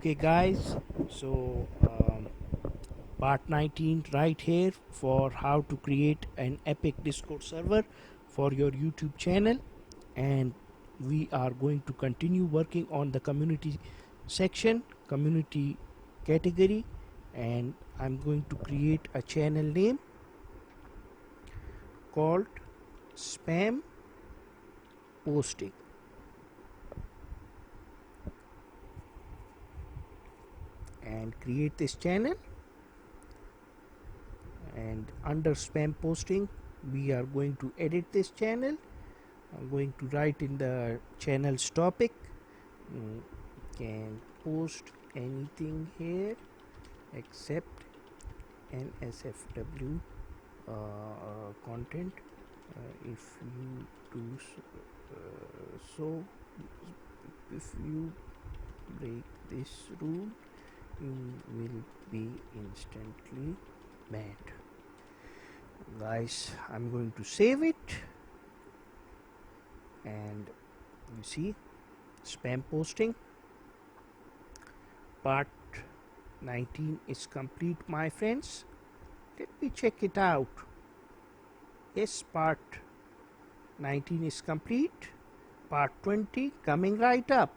Okay guys, so part 19 right here for how to create an epic Discord server for your YouTube channel, and we are going to continue working on the community section, community category, and I'm going to create a channel name called spam posting, and create this channel. And under spam posting we are going to edit this channel. I'm going to write in the channel's topic, can post anything here except NSFW content. If you do so, if you break this rule, you will be instantly banned. Guys, I'm going to save it, and you see spam posting part 19 is complete, my friends. Let me check it out. Yes, part 19 is complete. Part 20 coming right up.